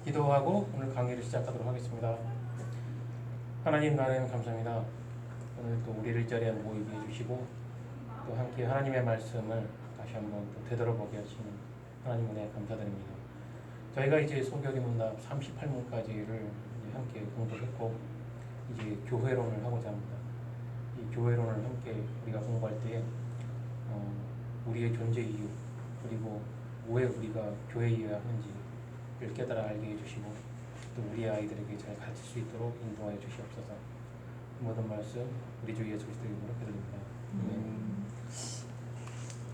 기도하고 오늘 강의를 시작하도록 하겠습니다. 하나님 나라는 감사합니다. 오늘 또 우리를 이 자리에 모이게 해주시고 또 함께 하나님의 말씀을 다시 한번 또 되돌아보게 하시는 하나님 은혜에 감사드립니다. 저희가 이제 소결의 문답 38문까지를 함께 공부했고 이제 교회론을 하고자 합니다. 이 교회론을 함께 우리가 공부할 때 우리의 존재 이유 그리고 왜 우리가 교회이어야 하는지를 깨달아 알게 해주시고 또 우리 아이들에게 잘 가르칠 수 있도록 인도하여 주시옵소서. 모든 말씀 우리 주 예수 그리스도 이름으로 기도드립니다.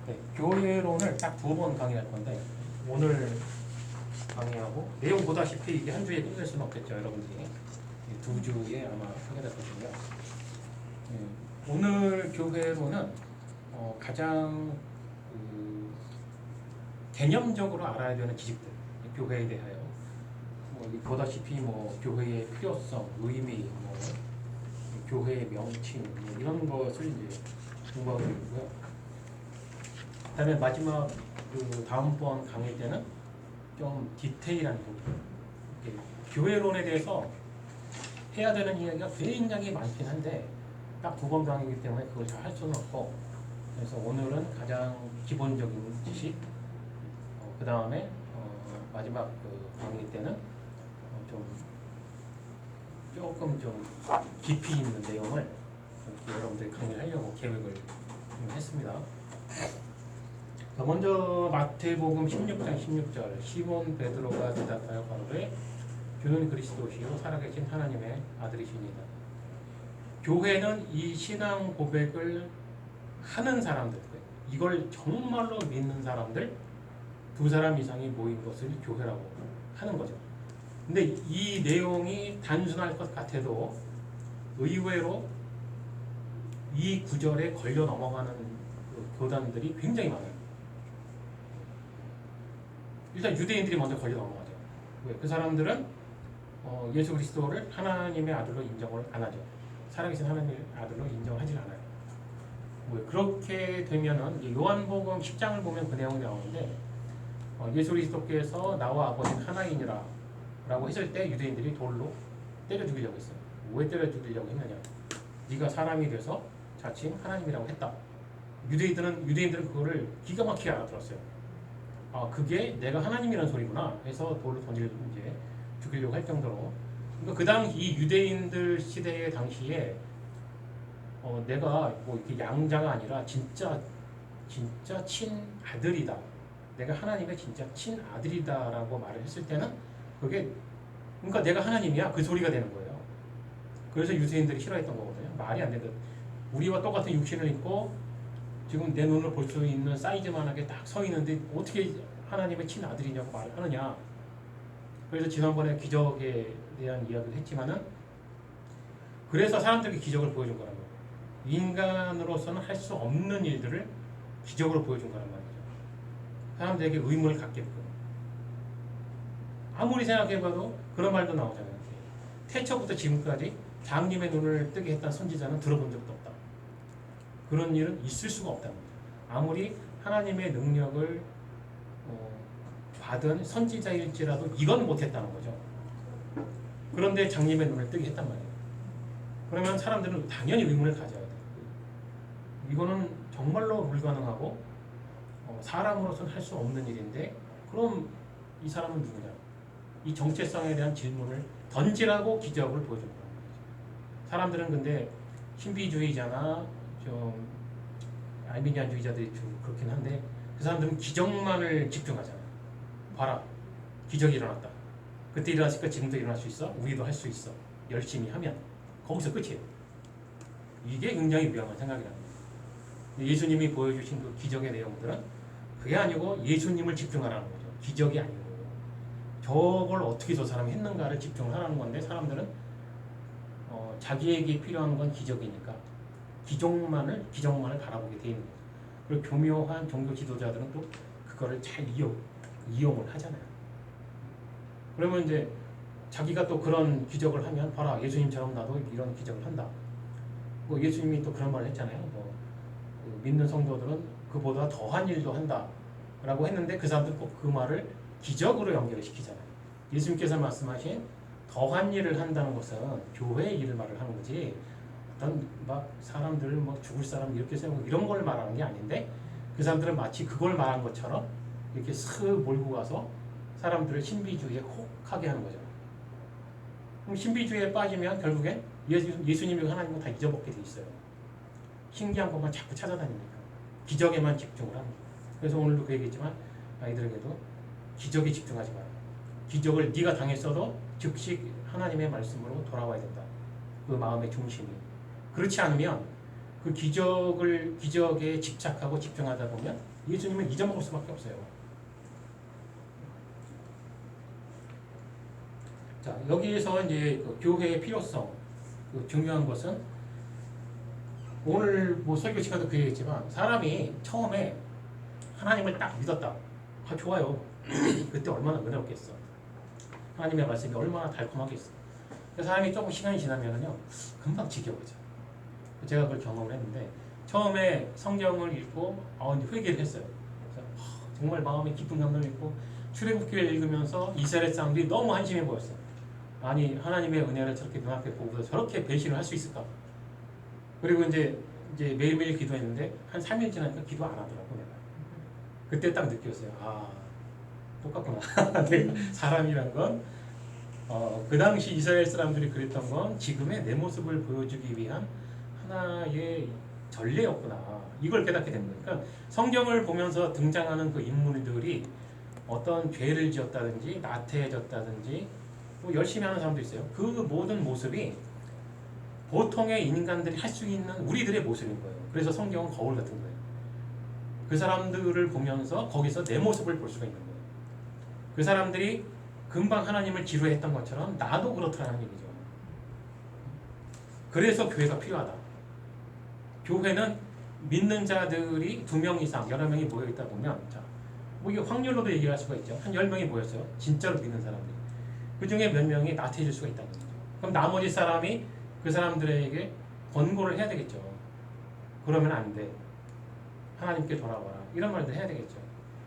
네, 교회론을 딱 2번 강의할 건데 오늘 강의하고 내용 보다시피 이게 한 주에 끝낼 수는 없겠죠. 여러분들이 2주에 아마 하게 될 것이고요. 네, 오늘 교회론은 가장 개념적으로 알아야 되는 지식들 교회에 대하여 보다시피 교회의 필요성, 의미, 교회의 명칭 이런 것을 이제 공부하고 있고요. 그다음에 마지막 다음번 강의 때는 좀 디테일한 부분, 교회론에 대해서 해야 되는 이야기가 굉장히 많긴 한데 딱 2번 강의이기 때문에 그걸 잘 할 수는 없고 그래서 오늘은 가장 기본적인 지식, 그 다음에 마지막 강의 때는 조금 좀 깊이 있는 내용을 여러분들이 강의를 하려고 계획을 했습니다. 먼저 마태복음 16장 16절 시몬 베드로가 대답하여 가로되 주는 그리스도시요 살아계신 하나님의 아들이시니이다. 교회는 이 신앙 고백을 하는 사람들, 이걸 정말로 믿는 사람들 2사람 이상이 모인 것을 교회라고 하는 거죠. 근데 이 내용이 단순할 것 같아도 의외로 이 구절에 걸려 넘어가는 교단들이 굉장히 많아요. 일단 유대인들이 먼저 걸려 넘어가죠. 왜? 그 사람들은 예수 그리스도를 하나님의 아들로 인정을 안 하죠. 살아계신 하나님의 아들로 인정을 하질 않아요. 왜? 그렇게 되면은 요한복음 10장을 보면 그 내용이 나오는데 예수 그리스도께서 나와 아버지는 하나이니라 라고 했을 때 유대인들이 돌로 때려 죽이려고 했어요. 왜 때려 죽이려고 했느냐? 네가 사람이 돼서 자칭 하나님이라고 했다. 유대인들은 그거를 기가 막히게 알아들었어요. 아, 그게 내가 하나님이라는 소리구나 해서 돌로 던지려 이제 죽이려고 할 정도로. 그러니까 그 당시 이 유대인들 시대의 당시에 내가 이렇게 양자가 아니라 진짜 친아들이다. 내가 하나님의 진짜 친아들이다라고 말을 했을 때는 그게 그러니까 내가 하나님이야 그 소리가 되는 거예요. 그래서 유대인들이 싫어했던 거거든요. 말이 안 되는 우리와 똑같은 육신을 입고 지금 내 눈을 볼 수 있는 사이즈만하게 딱 서 있는데 어떻게 하나님의 친아들이냐고 말을 하느냐. 그래서 지난번에 기적에 대한 이야기를 했지만은 그래서 사람들에게 기적을 보여준 거란 말이에요. 인간으로서는 할 수 없는 일들을 기적으로 보여준 거란 말이죠. 사람들에게 의문을 갖게끔. 아무리 생각해봐도 그런 말도 나오잖아요. 태초부터 지금까지 장님의 눈을 뜨게 했던 선지자는 들어본 적도 없다. 그런 일은 있을 수가 없다는 거죠. 아무리 하나님의 능력을 받은 선지자일지라도 이건 못했다는 거죠. 그런데 장님의 눈을 뜨게 했단 말이에요. 그러면 사람들은 당연히 의문을 가져야 돼요. 이거는 정말로 불가능하고 사람으로서는 할 수 없는 일인데 그럼 이 사람은 누구냐? 이 정체성에 대한 질문을 던지라고 기적을 보여준 거예요. 사람들은 근데 신비주의자나 좀 알미니안주의자들이 좀 그렇긴 한데 그 사람들은 기적만을 집중하잖아요. 봐라, 기적이 일어났다. 그때 일어났으니까 지금도 일어날 수 있어. 우리도 할 수 있어. 열심히 하면 거기서 끝이에요. 이게 굉장히 위험한 생각이라는 거예요. 예수님이 보여주신 그 기적의 내용들은 그게 아니고 예수님을 집중하라는 거죠. 기적이 아니고 저걸 어떻게 저 사람이 했는가를 집중을 하라는 건데 사람들은 자기에게 필요한 건 기적이니까 기적만을 바라보게 돼 있는 거죠. 그리고 교묘한 종교 지도자들은 또 그거를 잘 이용을 하잖아요. 그러면 이제 자기가 또 그런 기적을 하면 봐라 예수님처럼 나도 이런 기적을 한다. 예수님이 또 그런 말을 했잖아요. 믿는 성도들은 그보다 더한 일도 한다 라고 했는데 그 사람들은 꼭 그 말을 기적으로 연결시키잖아요. 예수님께서 말씀하신 더한 일을 한다는 것은 교회 일을 말을 하는 거지 어떤 막 사람들 뭐 죽을 사람 이렇게 세우고 이런 걸 말하는 게 아닌데 그 사람들은 마치 그걸 말한 것처럼 이렇게 슥 몰고 가서 사람들을 신비주의에 혹하게 하는 거죠. 그럼 신비주의에 빠지면 결국엔 예수님이 하나님은 다 잊어먹게 돼 있어요. 신기한 것만 자꾸 찾아다니니까 기적에만 집중을 하는 거예요. 그래서 오늘도 그 얘기했지만 아이들에게도 기적에 집중하지 마라. 기적을 네가 당했어도 즉시 하나님의 말씀으로 돌아와야 된다. 그 마음의 중심이. 그렇지 않으면 그 기적에 집착하고 집중하다 보면 예수님을 잊어먹을 수밖에 없어요. 자, 여기에서 이제 그 교회의 필요성, 그 중요한 것은 오늘 뭐 설교 시간도 그 얘기했지만 사람이 처음에 하나님을 딱 믿었다. 아, 좋아요. 그때 얼마나 은혜롭겠어. 하나님의 말씀이 얼마나 달콤하겠어. 그 사람이 조금 시간이 지나면은요, 금방 지겨워져. 제가 그걸 경험을 했는데, 처음에 성경을 읽고, 회개를 했어요. 그래서, 정말 마음에 깊은 감동을 읽고, 출애굽기를 읽으면서 이스라엘 사람들이 너무 한심해 보였어요. 아니, 하나님의 은혜를 저렇게 눈앞에 보고서 저렇게 배신을 할 수 있을까? 그리고 이제 매일매일 기도했는데, 한 3일 지나니까 기도 안 하더라고, 내가. 그때 딱 느꼈어요. 아, 똑같구나. 사람이란 건 그 당시 이스라엘 사람들이 그랬던 건 지금의 내 모습을 보여주기 위한 하나의 전례였구나. 이걸 깨닫게 된 거예요. 그러니까 성경을 보면서 등장하는 그 인물들이 어떤 죄를 지었다든지 나태해졌다든지 뭐 열심히 하는 사람도 있어요. 그 모든 모습이 보통의 인간들이 할 수 있는 우리들의 모습인 거예요. 그래서 성경은 거울 같은 거예요. 그 사람들을 보면서 거기서 내 모습을 볼 수가 있는 거예요. 그 사람들이 금방 하나님을 지루했던 것처럼 나도 그렇다는 얘기죠. 그래서 교회가 필요하다. 교회는 믿는 자들이 2명 이상, 여러 명이 모여있다 보면, 자, 뭐 이게 확률로도 얘기할 수가 있죠. 한 10명이 모였어요. 진짜로 믿는 사람들이. 그 중에 몇 명이 나태해질 수가 있다는 거죠. 그럼 나머지 사람이 그 사람들에게 권고를 해야 되겠죠. 그러면 안 돼. 하나님께 돌아와라. 이런 말들 해야 되겠죠.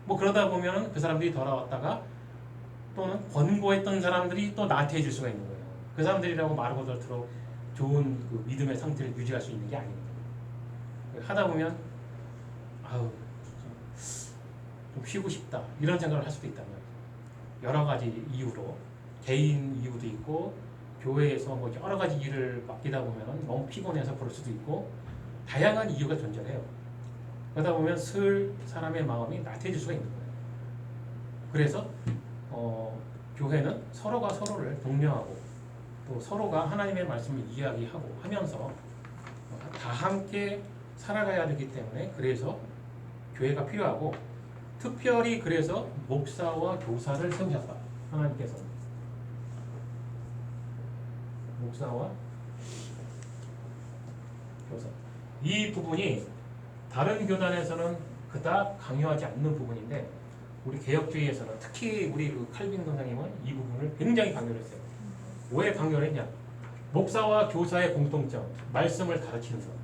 뭐 그러다 보면 그 사람들이 돌아왔다가 또는 권고했던 사람들이 또 나태해질 수가 있는 거예요. 그 사람들이라고 말하고 덜도록 좋은 그 믿음의 상태를 유지할 수 있는 게 아닙니다. 하다 보면 아우 좀 쉬고 싶다 이런 생각을 할 수도 있단 말이에요. 여러 가지 이유로 개인 이유도 있고 교회에서 뭐 여러 가지 일을 맡기다 보면 너무 피곤해서 그럴 수도 있고 다양한 이유가 존재해요. 그러다 보면 사람의 마음이 나태해질 수가 있는 거예요. 그래서 교회는 서로가 서로를 독려하고 또 서로가 하나님의 말씀을 이야기하고 하면서 다 함께 살아가야 되기 때문에 그래서 교회가 필요하고 특별히 그래서 목사와 교사를 세우셨다. 하나님께서 목사와 교사 이 부분이 다른 교단에서는 그닥 강요하지 않는 부분인데 우리 개혁주의에서는 특히 우리 그 칼빈 선생님은 이 부분을 굉장히 강요를 했어요. 왜 강요를 했냐? 목사와 교사의 공통점, 말씀을 가르치는 것.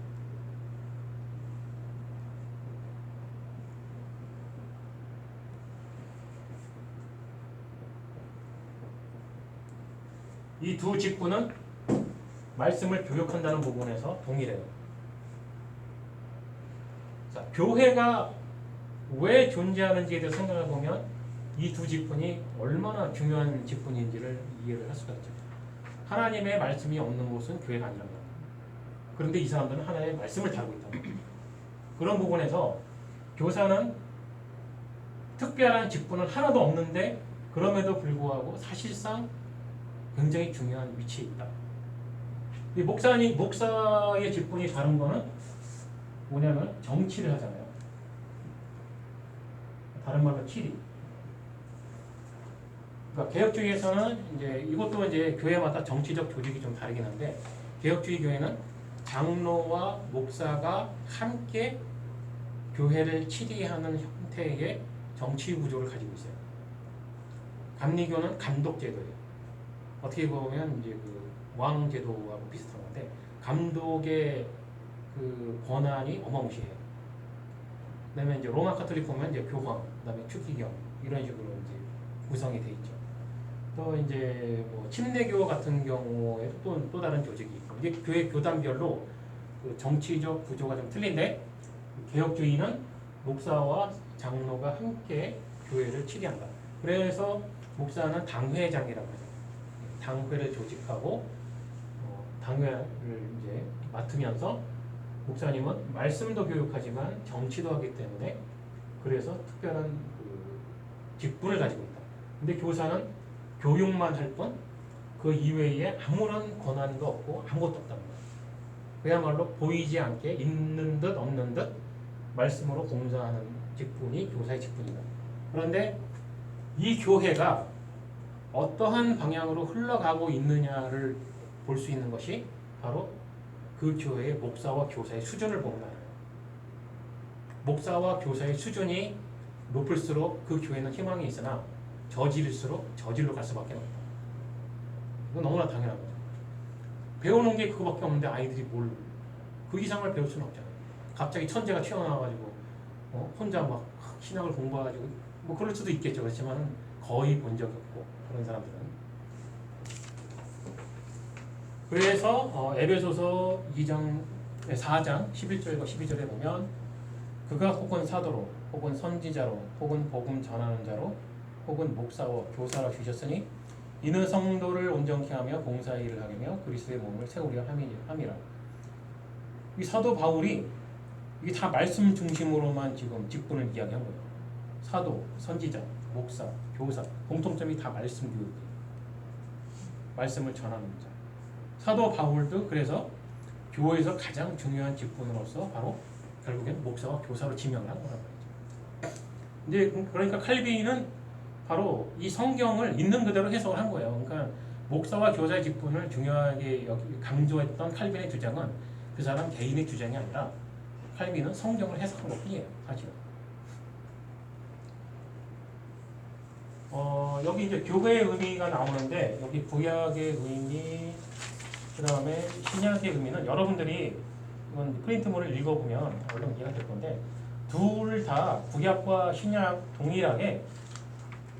이 두 직분은 말씀을 교육한다는 부분에서 동일해요. 자, 교회가 왜 존재하는지에 대해서 생각해 보면 이 두 직분이 얼마나 중요한 직분인지를 이해를 할 수가 있죠. 하나님의 말씀이 없는 곳은 교회가 아니란 말이에요. 그런데 이 사람들은 하나님의 말씀을 다루고 있다. 그런 부분에서 교사는 특별한 직분은 하나도 없는데 그럼에도 불구하고 사실상 굉장히 중요한 위치에 있다. 이 목사의 직분이 다른 거는 뭐냐면 정치를 하잖아요. 다른 말로 치리. 그러니까 개혁주의에서는 이제 이것도 이제 교회마다 정치적 조직이 좀 다르긴 한데 개혁주의 교회는 장로와 목사가 함께 교회를 치리하는 형태의 정치 구조를 가지고 있어요. 감리교는 감독제도예요. 어떻게 보면 이제 그 왕제도하고 비슷한 건데 감독의 그 권한이 어마무시해요. 그다음에 이제 로마 카톨릭 보면 이제 교황, 그다음에 추기경 이런 식으로 이제 구성이 돼 있죠. 또 이제 뭐 침례교 같은 경우에 또 다른 조직이 있고 이게 교회 교단별로 그 정치적 구조가 좀 틀린데 개혁주의는 목사와 장로가 함께 교회를 치리한다. 그래서 목사는 당회장이라고 하죠. 당회를 조직하고 당회를 이제 맡으면서 목사님은 말씀도 교육하지만 정치도 하기 때문에 그래서 특별한 그 직분을 가지고 있다. 근데 교사는 교육만 할 뿐 그 이외에 아무런 권한도 없고 아무것도 없단 말이에요. 그야말로 보이지 않게 있는 듯 없는 듯 말씀으로 봉사하는 직분이 교사의 직분이다. 그런데 이 교회가 어떠한 방향으로 흘러가고 있느냐를 볼 수 있는 것이 바로 그 교회의 목사와 교사의 수준을 보면 알아요. 목사와 교사의 수준이 높을수록 그 교회는 희망이 있으나 저질일수록 저질로 갈 수밖에 없다. 이건 너무나 당연한 거죠. 배우는 게 그거밖에 없는데 아이들이 뭘 그 이상을 배울 수는 없잖아요. 갑자기 천재가 튀어나와가지고 혼자 막 신학을 공부해가지고 뭐 그럴 수도 있겠죠. 그렇지만 거의 본 적이 없고 그런 사람들은. 그래서 에베소서 4장 11절과 12절에 보면 그가 혹은 사도로 혹은 선지자로 혹은 복음 전하는 자로 혹은 목사와 교사라 주셨으니 이는 성도를 온전케 하며 봉사의 일을 하며 그리스도의 몸을 세우려 함이라. 이 사도 바울이 이게 다 말씀 중심으로만 지금 직분을 이야기한 거예요. 사도, 선지자, 목사, 교사 공통점이 다 말씀 교육이에요. 말씀을 전하는 자. 사도 바울도 그래서 교회에서 가장 중요한 직분으로서 바로 결국엔 목사와 교사로 지명을 한 거란 말이죠. 이제 그러니까 칼빈은 바로 이 성경을 있는 그대로 해석을 한 거예요. 그러니까 목사와 교사의 직분을 중요하게 강조했던 칼빈의 주장은 그 사람 개인의 주장이 아니라 칼빈은 성경을 해석한 것뿐이에요. 사실은. 여기 이제 교회의 의미가 나오는데 여기 구약의 의미 그 다음에 신약의 의미는 여러분들이 이건 프린트물을 읽어보면 얼른 이해가 될 건데 둘 다 구약과 신약 동일하게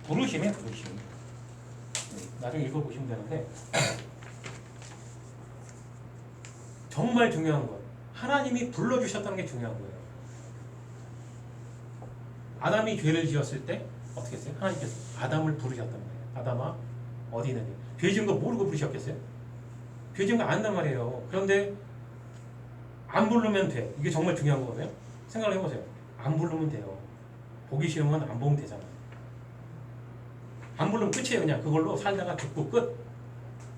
부르심이에요. 부르심. 나중에 읽어보시면 되는데 정말 중요한 것. 하나님이 불러주셨다는 게 중요한 거예요. 아담이 죄를 지었을 때 어떻게 했어요? 하나님께서 아담을 부르셨단 말이에요. 아담아 어디 있느냐. 죄 지은 거 모르고 부르셨겠어요? 죄 지은 거 안단 말이에요. 그런데 안 부르면 돼. 이게 정말 중요한 거거든요. 생각을 해보세요. 안 부르면 돼요. 보기 싫으면 안 보면 되잖아. 안 부르면 끝이에요. 그냥 그걸로 살다가 죽고 끝.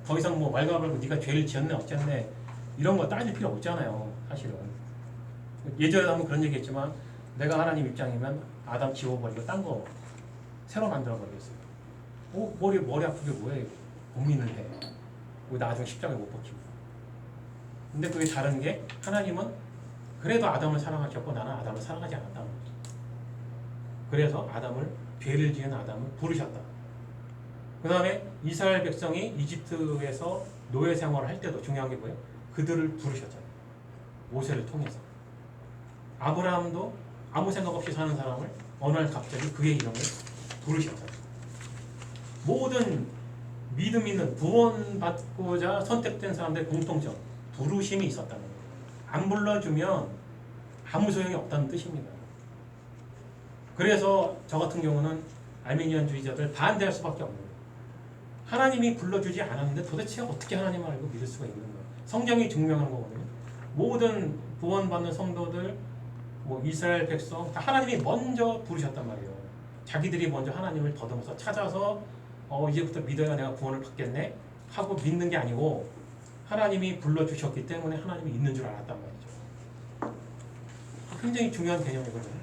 더 이상 뭐 말과 말고 네가 죄를 지었네 어쨌네 이런 거 따질 필요 없잖아요. 사실은. 예전에 한번 그런 얘기 했지만 내가 하나님 입장이면 아담 지워버리고 딴 거 새로 만들어버리겠어요. 머리 아프게 뭐해. 고민을 해. 왜 나중에 십자가에 못 박히고. 근데 그게 다른 게 하나님은 그래도 아담을 사랑하셨고 나는 아담을 사랑하지 않았다는 거죠. 그래서 죄를 지은 아담을 부르셨다. 그 다음에 이스라엘 백성이 이집트에서 노예 생활을 할 때도 중요한 게 뭐예요? 그들을 부르셨잖아요. 모세를 통해서. 아브라함도 아무 생각 없이 사는 사람을 어느 날 갑자기 그의 이름을 부르셨잖아요. 모든 믿음 있는 구원받고자 선택된 사람들의 공통점, 부르심이 있었다는 거예요. 안 불러주면 아무 소용이 없다는 뜻입니다. 그래서 저 같은 경우는 알미니안주의자들 반대할 수밖에 없는 거예요. 하나님이 불러주지 않았는데 도대체 어떻게 하나님을 알고 믿을 수가 있는 거예요. 성경이 증명한 거거든요. 모든 구원받는 성도들, 이스라엘 백성 다 하나님이 먼저 부르셨단 말이에요. 자기들이 먼저 하나님을 더듬어서 찾아서 이제부터 믿어야 내가 구원을 받겠네 하고 믿는 게 아니고 하나님이 불러주셨기 때문에 하나님이 있는 줄 알았단 말이죠. 굉장히 중요한 개념이거든요.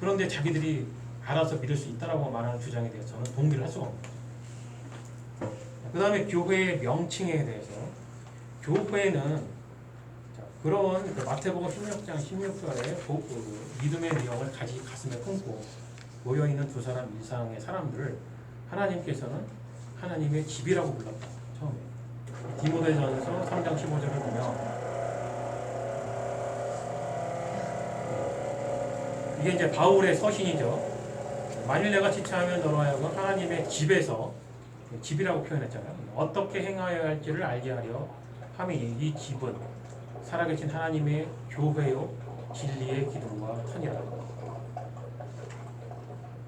그런데 자기들이 알아서 믿을 수 있다라고 말하는 주장에 대해서는 동의를 할 수가 없는 거죠. 그 다음에 교회의 명칭에 대해서 교회는 그런 마태복음 16장 16절에 믿음의 내용을 가슴에 품고 모여있는 두 사람 이상의 사람들을 하나님께서는 하나님의 집이라고 불렀다. 처음에 디모데전서 3장 15절을 보면 이게 이제 바울의 서신이죠. 만일 내가 지체하면 너로 하여금 하나님의 집에서 집이라고 표현했잖아요. 어떻게 행하여야 할지를 알게 하려 함이 이 집은 살아계신 하나님의 교회요 진리의 기둥과 터니라.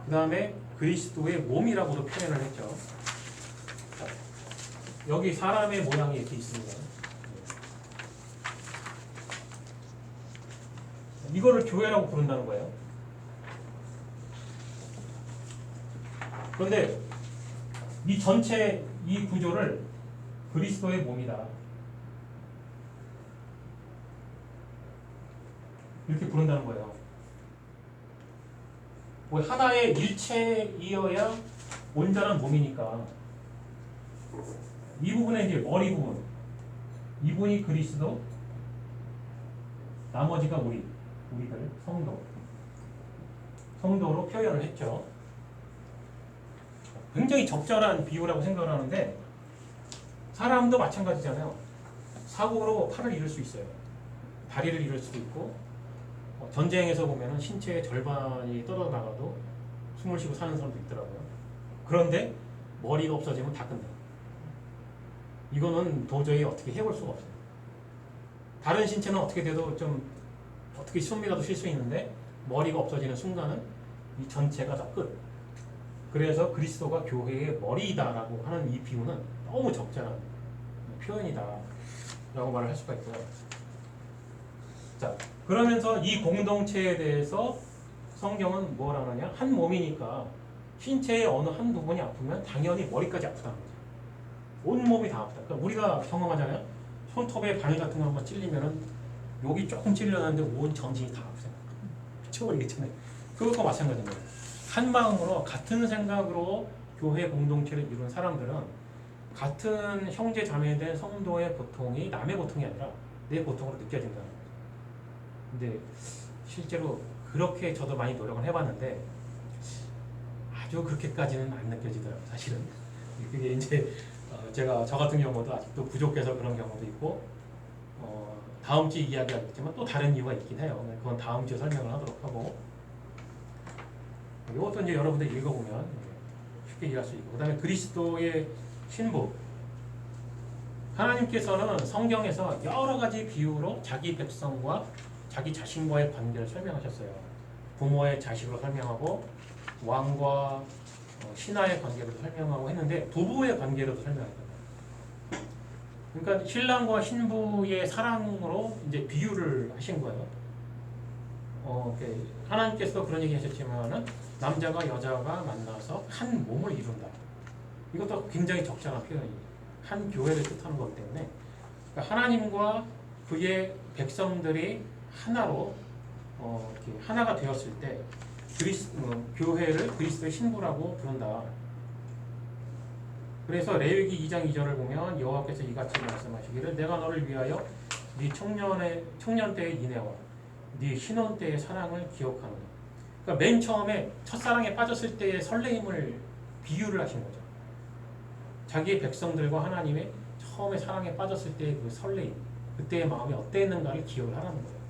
그 다음에 그리스도의 몸이라고도 표현을 했죠. 여기 사람의 모양이 이렇게 있습니다. 이거를 교회라고 부른다는 거예요. 그런데 이 전체 이 구조를 그리스도의 몸이다 이렇게 부른다는 거예요. 뭐 하나의 일체이어야 온전한 몸이니까 이 부분에 이제 머리 부분, 이분이 그리스도, 나머지가 우리들 성도로 표현을 했죠. 굉장히 적절한 비유라고 생각을 하는데 사람도 마찬가지잖아요. 사고로 팔을 잃을 수 있어요. 다리를 잃을 수도 있고 전쟁에서 보면은 신체의 절반이 떨어져 나가도 숨을 쉬고 사는 사람도 있더라고요. 그런데 머리가 없어지면 다 끝나요. 이거는 도저히 어떻게 해볼 수가 없어요. 다른 신체는 어떻게 돼도 좀 어떻게 숨이라도 쉴 수 있는데 머리가 없어지는 순간은 이 전체가 다 끝. 그래서 그리스도가 교회의 머리이다라고 하는 이 비유는 너무 적절한 표현이다라고 말을 할 수가 있고요. 자, 그러면서 이 공동체에 대해서 성경은 뭘 하느냐? 한 몸이니까 신체의 어느 한 부분이 아프면 당연히 머리까지 아프다는 거죠. 온 몸이 다 아프다. 그러니까 우리가 경험하잖아요. 손톱에 바늘 같은 거 한번 찔리면은 여기 조금 찔렸는데 온 전신이 다 아프잖아요. 미쳐버리겠잖아요. 그것과 마찬가지입니다. 한 마음으로 같은 생각으로 교회 공동체를 이룬 사람들은 같은 형제 자매된 성도의 고통이 남의 고통이 아니라 내 고통으로 느껴진다는 거죠. 근데 실제로 그렇게 저도 많이 노력을 해봤는데 아주 그렇게까지는 안 느껴지더라고요. 사실은 그게 이제 제가 저 같은 경우도 아직도 부족해서 그런 경우도 있고 다음 주에 이야기하겠지만 또 다른 이유가 있긴 해요. 그건 다음 주에 설명을 하도록 하고 이것도 이제 여러분들 읽어보면 쉽게 이해할 수 있고 그 다음에 그리스도의 신부 하나님께서는 성경에서 여러 가지 비유로 자기 백성과 자기 자신과의 관계를 설명하셨어요. 부모의 자식으로 설명하고 왕과 신하의 관계로도 설명하고 했는데 부부의 관계로도 설명했거든요. 그러니까 신랑과 신부의 사랑으로 이제 비유를 하신 거예요. 하나님께서도 그런 얘기 하셨지만은 남자가 여자가 만나서 한 몸을 이룬다. 이것도 굉장히 적절한 표현이에요. 한 교회를 뜻하는 거기 때문에 그러니까 하나님과 그의 백성들이 하나로 이렇게 하나가 되었을 때 교회를 그리스도의 신부라고 부른다. 그래서 레위기 2장 2절을 보면 여호와께서 이같이 말씀하시기를 내가 너를 위하여 네 청년 때의 인애와 네 신혼 때의 사랑을 기억하노라. 그러니까 맨 처음에 첫사랑에 빠졌을 때의 설레임을 비유를 하신 거죠. 자기의 백성들과 하나님의 처음에 사랑에 빠졌을 때의 그 설레임, 그때의 마음이 어땠는가를 기억을 하라는 거예요.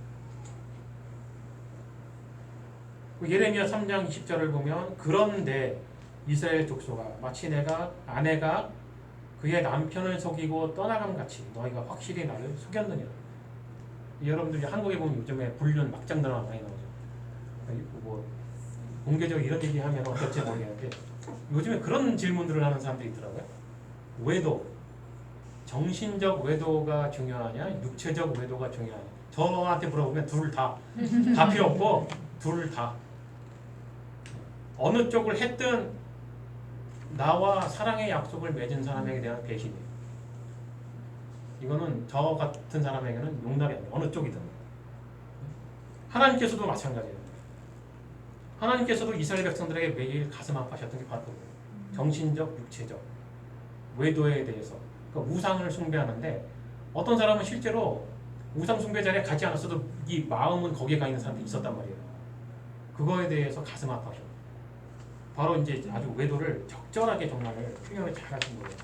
예레미야 3장 20절을 보면 그런데 이스라엘 족속아 마치 아내가 그의 남편을 속이고 떠나감 같이 너희가 확실히 나를 속였느니라. 여러분들 한국에 보면 요즘에 불륜 막장 드라마 많이 나오죠. 뭐 공개적으로 이런 얘기하면 어떨지 모르겠는데 요즘에 그런 질문들을 하는 사람들이 있더라고요. 외도, 정신적 외도가 중요하냐 육체적 외도가 중요하냐. 저한테 물어보면 둘 다 필요 없고 둘 다 어느 쪽을 했든 나와 사랑의 약속을 맺은 사람에게 대한 배신이에요. 이거는 저 같은 사람에게는 용납이 안 돼요. 어느 쪽이든. 하나님께서도 마찬가지예요. 하나님께서도 이스라엘 백성들에게 매일 가슴 아파하셨던 게 바로 그거예요. 정신적, 육체적 외도에 대해서. 그러니까 우상을 숭배하는데 어떤 사람은 실제로 우상 숭배 자리에 가지 않았어도 이 마음은 거기에 가 있는 사람들이 있었단 말이에요. 그거에 대해서 가슴 아파하셨고 바로 이제 아주 외도를 적절하게 정말 표현을 잘 하신 거예요.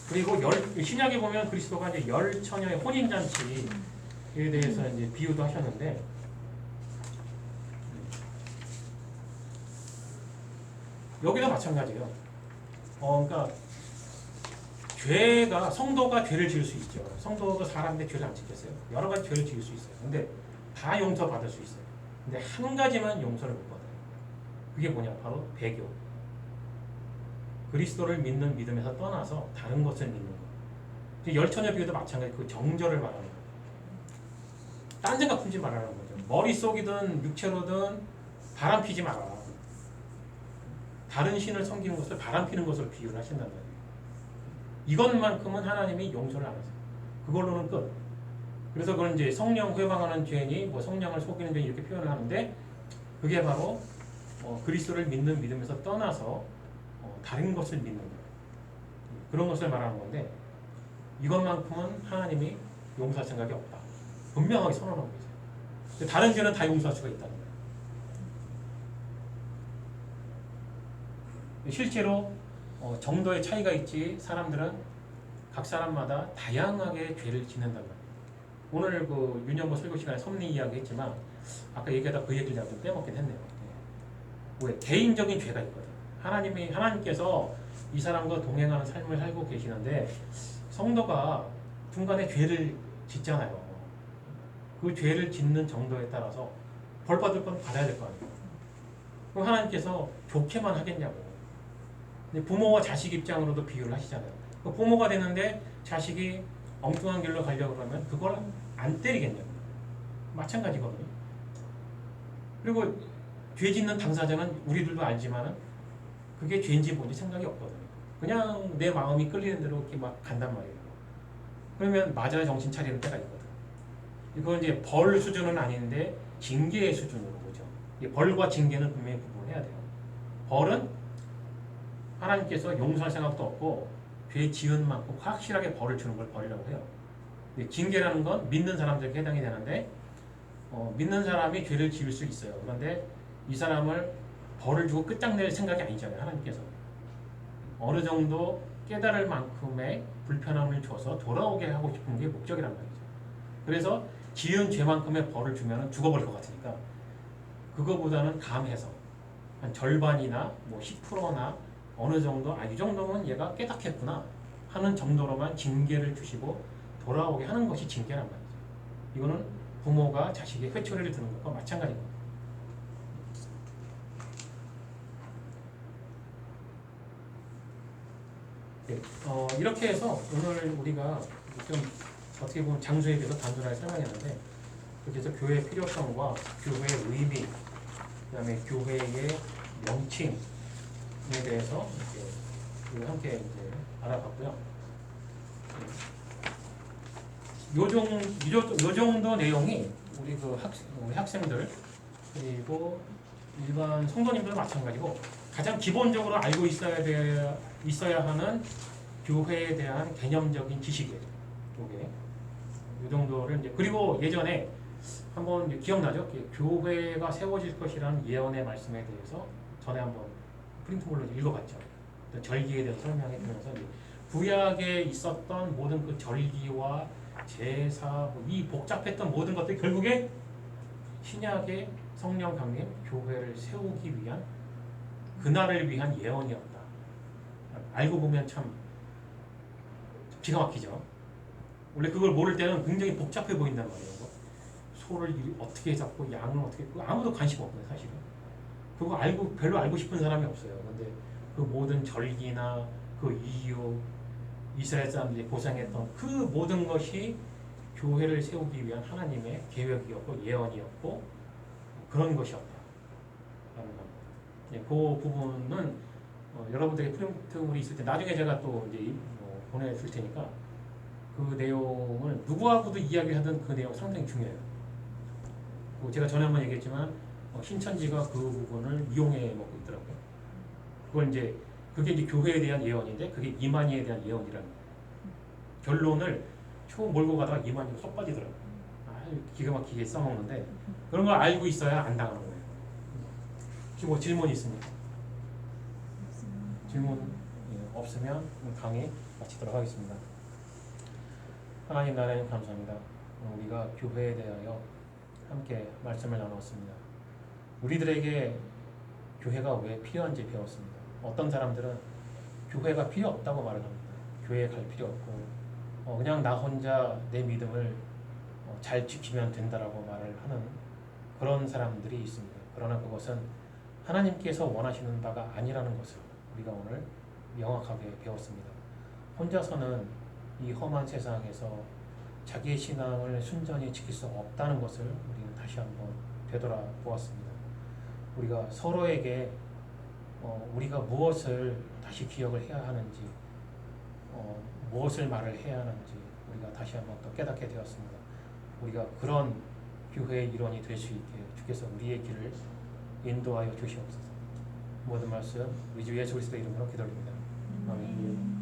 그리고 신약에 보면 그리스도가 이제 열 처녀의 혼인 잔치에 대해서 이제 비유도 하셨는데 여기도 마찬가지예요. 그러니까 죄가 성도가 죄를 지을 수 있죠. 성도가 사람인데 죄를 안 지켰어요. 여러 가지 죄를 지을 수 있어요. 근데 다 용서받을 수 있어요. 근데 한 가지만 용서를 못 받아요. 그게 뭐냐? 바로 배교. 그리스도를 믿는 믿음에서 떠나서 다른 것을 믿는 거. 열처녀 비유도 마찬가지. 그 정절을 말하는 거예요. 딴 생각 품지 말라는 거죠. 머릿속이든 육체로든 바람 피지 말아라. 다른 신을 섬기는 것을 바람 피는 것으로 비유를 하신단 말이에요. 이것만큼은 하나님이 용서를 안 하세요. 그걸로는 끝. 그래서 그건 이제 성령 회방하는 죄니 뭐 성령을 속이는 죄니 이렇게 표현을 하는데 그게 바로 그리스도를 믿는 믿음에서 떠나서 다른 것을 믿는 거예요. 그런 것을 말하는 건데 이것만큼은 하나님이 용서할 생각이 없다. 분명하게 선언하고 계세요. 다른 죄는 다 용서할 수가 있다는 거예요. 실제로 정도의 차이가 있지 사람들은 각 사람마다 다양하게 죄를 짓는단 말이에요. 오늘 그 윤영보 설교 시간에 섭리 이야기 했지만 아까 얘기하다 그 얘기를 제가 좀 빼먹긴 했네요. 왜? 개인적인 죄가 있거든. 하나님께서 이 사람과 동행하는 삶을 살고 계시는데 성도가 중간에 죄를 짓잖아요. 그 죄를 짓는 정도에 따라서 벌 받을 건 받아야 될 거 아니에요. 그럼 하나님께서 좋게만 하겠냐고. 부모와 자식 입장으로도 비유를 하시잖아요. 부모가 되는데 자식이 엉뚱한 길로 가려고 그러면 그걸 안 때리겠냐고. 마찬가지거든요. 그리고 죄 짓는 당사자는 우리들도 알지만 그게 죄인지 뭔지 생각이 없거든요. 그냥 내 마음이 끌리는 대로 이렇게 막 간단 말이에요. 그러면 맞아야 정신 차리는 때가 있거든. 이건 이제 벌 수준은 아닌데 징계의 수준으로 보죠. 벌과 징계는 분명히 구분해야 돼요. 벌은 하나님께서 용서할 생각도 없고 죄 지은 만큼 확실하게 벌을 주는 걸 벌이라고 해요. 징계라는 건 믿는 사람들에게 해당이 되는데 믿는 사람이 죄를 지을 수 있어요. 그런데 이 사람을 벌을 주고 끝장낼 생각이 아니잖아요. 하나님께서 어느 정도 깨달을 만큼의 불편함을 줘서 돌아오게 하고 싶은 게 목적이란 말이죠. 그래서 지은 죄만큼의 벌을 주면 죽어버릴 것 같으니까 그거보다는 감해서 한 절반이나 뭐 10%나 어느 정도 이 정도면 얘가 깨닫겠구나 하는 정도로만 징계를 주시고 돌아오게 하는 것이 징계란 말이죠. 이거는 부모가 자식의 회초리를 드는 것과 마찬가지입니다. 네, 이렇게 해서 오늘 우리가 좀 어떻게 보면 장소에 대해서 단순하게 설명했는데 그렇게 해서 교회의 필요성과 교회의 의미, 그 다음에 교회의 명칭에 대해서 이렇게 함께 이제 알아봤고요. 요 정도 내용이 우리 우리 학생들 그리고 일반 성도님들도 마찬가지고 가장 기본적으로 알고 있어야 하는 교회에 대한 개념적인 지식이에요. 이게 이 정도를 이제 그리고 예전에 한번 이제 기억나죠? 교회가 세워질 것이라는 예언의 말씀에 대해서 전에 한번 프린트물로 읽어봤죠. 절기에 대해서 설명해드리면서 구약에 있었던 모든 그 절기와 제사, 이 복잡했던 모든 것들이 결국에 신약의 성령 강림 교회를 세우기 위한 그날을 위한 예언이었다. 알고 보면 참 기가 막히죠. 원래 그걸 모를 때는 굉장히 복잡해 보인단 말이에요. 소를 어떻게 잡고 양을 어떻게 그거 아무도 관심 없거든요. 사실은 그거 별로 알고 싶은 사람이 없어요. 근데 그 모든 절기나 그 이유 이스라엘 사람들이 고생했던 그 모든 것이 교회를 세우기 위한 하나님의 계획이었고 예언이었고 그런 것이었다. 그 부분은 여러분들에게 프린트물이 있을 때 나중에 제가 또 이제 보내줄 테니까 그 내용을 누구하고도 이야기하던 그 내용 상당히 중요해요. 제가 전에 한번 얘기했지만 신천지가 그 부분을 이용해 먹고 있더라고요. 그게 이제 교회에 대한 예언인데 그게 이만희에 대한 예언이라는 거예요. 결론을 쭉 몰고 가다가 이만희가 쏙 빠지더라고요. 기가 막히게 써먹는데 그런 걸 알고 있어야 안 당하는 거예요. 혹시 뭐 질문이 있습니까? 질문 없으면 강의 마치도록 하겠습니다. 하나님 나라님 감사합니다. 우리가 교회에 대하여 함께 말씀을 나누었습니다. 우리들에게 교회가 왜 필요한지 배웠습니다. 어떤 사람들은 교회가 필요 없다고 말을 합니다. 교회에 갈 필요 없고 그냥 나 혼자 내 믿음을 잘 지키면 된다라고 말을 하는 그런 사람들이 있습니다. 그러나 그것은 하나님께서 원하시는 바가 아니라는 것을 우리가 오늘 명확하게 배웠습니다. 혼자서는 이 험한 세상에서 자기의 신앙을 순전히 지킬 수 없다는 것을 우리는 다시 한번 되돌아보았습니다. 우리가 서로에게 우리가 무엇을 다시 기억을 해야 하는지 무엇을 말을 해야 하는지 우리가 다시 한번 또 깨닫게 되었습니다. 우리가 그런 교회의 일원이 될 수 있게 주께서 우리의 길을 인도하여 주시옵소서. 모든 말씀 우리 주 예수 그리스도의 이름으로 기도드립니다. 아멘.